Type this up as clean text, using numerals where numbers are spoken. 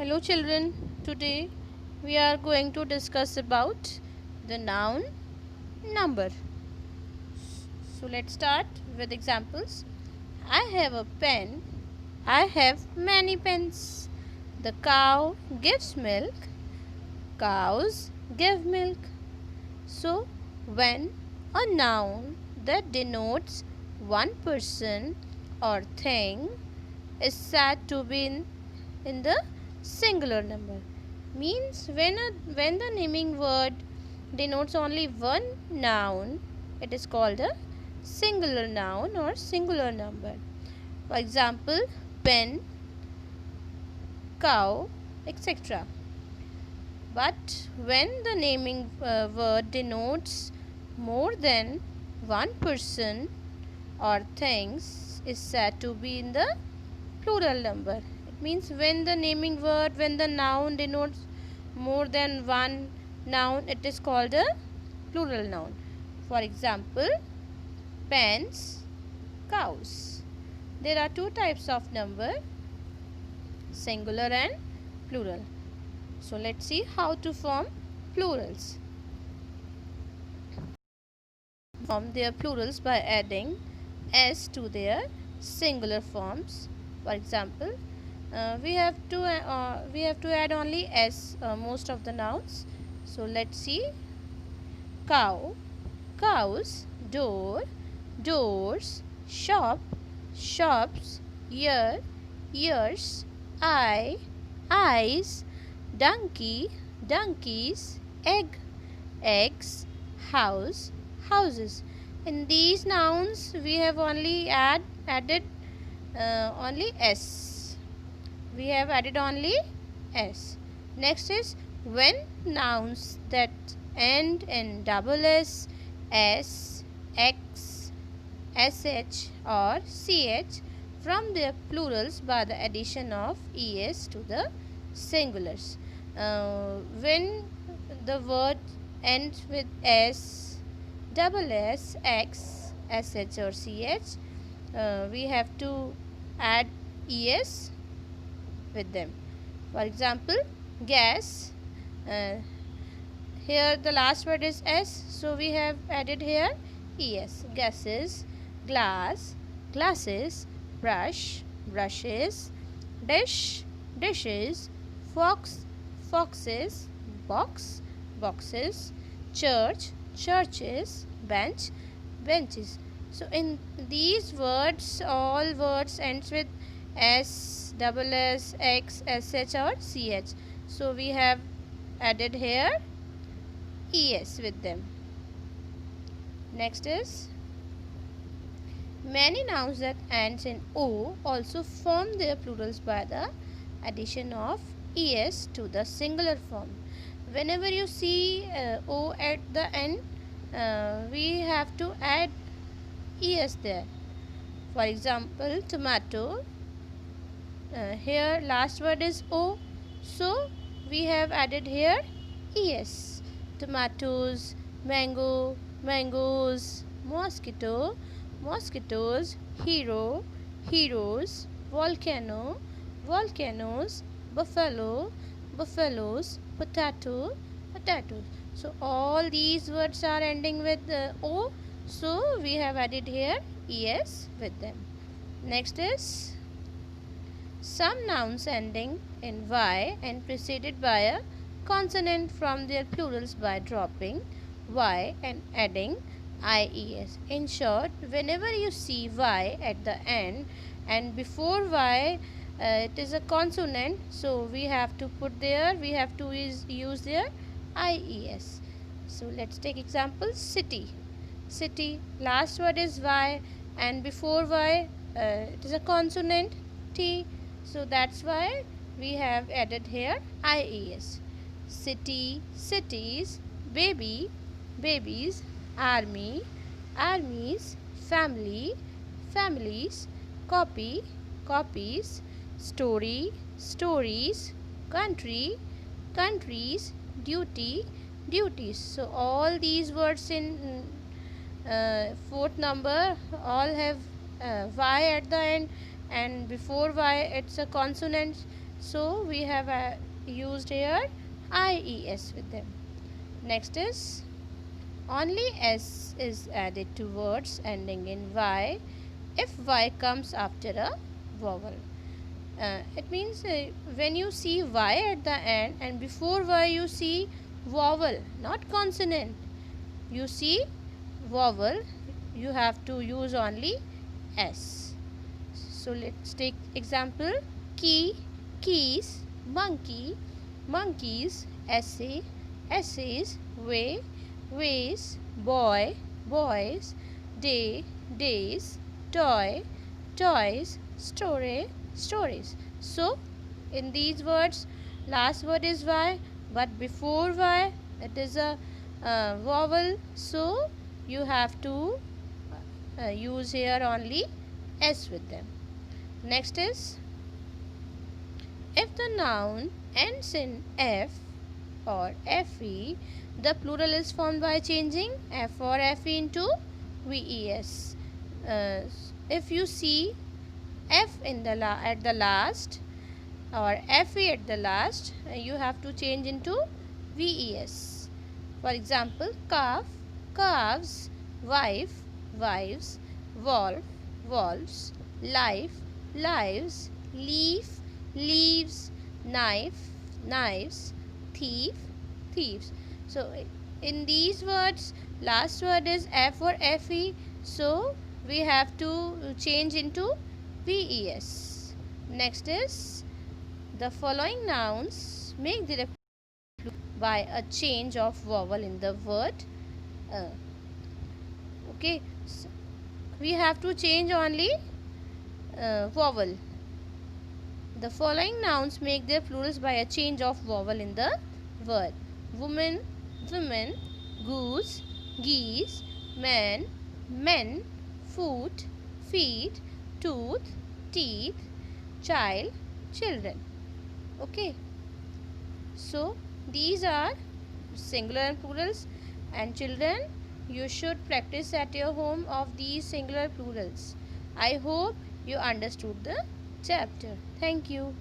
Hello children, today we are going to discuss about the noun number. So let's start with examples. I have a pen. I have many pens. The cow gives milk. Cows give milk. So when a noun that denotes one person or thing is said to be in the singular number, means when the naming word denotes only one noun, it is called a singular noun or singular number. For example, pen, cow, etc. But when the naming word denotes more than one person or things, is said to be in the plural number. It means when the noun denotes more than one noun, it is called a plural noun. For example, pens, cows. There are two types of number, singular and plural. So let's see how to form plurals. Form their plurals by adding s to their singular forms. For example, we have to add only s most of the nouns. So let's see: cow, cows; door, doors; shop, shops; ear, ears; eye, eyes; donkey, donkeys; egg, eggs; house, houses. In these nouns we have only added only s. We have added only s. Next is when nouns that end in double s, s, x, sh or ch from their plurals by the addition of es to the singulars. When the word ends with s, double s, x, sh or ch, we have to add es with them. For example, gas, here the last word is s, so we have added here es. Gases, glass, glasses; brush, brushes; dish, dishes; fox, foxes; box, boxes; church, churches; bench, benches. So in these words, all words ends with s, double s, x, sh or ch. So we have added here es with them. Next is many nouns that ends in o also form their plurals by the addition of es to the singular form. Whenever you see o at the end, we have to add es there. For example, tomato, here last word is o, so we have added here es. Tomatoes, mango, mangoes; mosquito, mosquitoes; hero, heroes; volcano, volcanoes; buffalo, buffaloes; potato, potatoes. So all these words are ending with o, so we have added here es with them. Next is some nouns ending in y and preceded by a consonant from their plurals by dropping y and adding ies. In short, whenever you see y at the end and before y it is a consonant, so we have to use their ies. So let's take example: city, city, last word is y and before y it is a consonant t, so that's why we have added here ies. City, cities; baby, babies; army, armies; family, families; copy, copies; story, stories; country, countries; duty, duties. So all these words in fourth number all have y at the end and before y it's a consonant, so we have used here IES with them. Next is only S is added to words ending in Y if Y comes after a vowel. It means when you see Y at the end and before Y you see vowel, not consonant. You see vowel, you have to use only S. So let's take example: key, keys, monkey, monkeys, essay, essays, way, ways, boy, boys, day, days, toy, toys, story, stories. So in these words, last word is Y, but before Y it is a vowel, so you have to use here only S with them. Next is if the noun ends in F or FE, the plural is formed by changing F or FE into VES. If you see F in the at the last or FE at the last, you have to change into VES. For example, calf, calves, wife, wives, wolf, wolves, life, lives, leaf, leaves, knife, knives, thief, thieves. So in these words, last word is F or FE, so we have to change into VES. Next is the following nouns make the by a change of vowel in the word. Okay, so we have to change only vowel. The following nouns make their plurals by a change of vowel in the word: woman, women, goose, geese, man, men, foot, feet, tooth, teeth, child, children. Okay, so these are singular and plurals, and children, you should practice at your home of these singular plurals. I hope you understood the chapter. Thank you.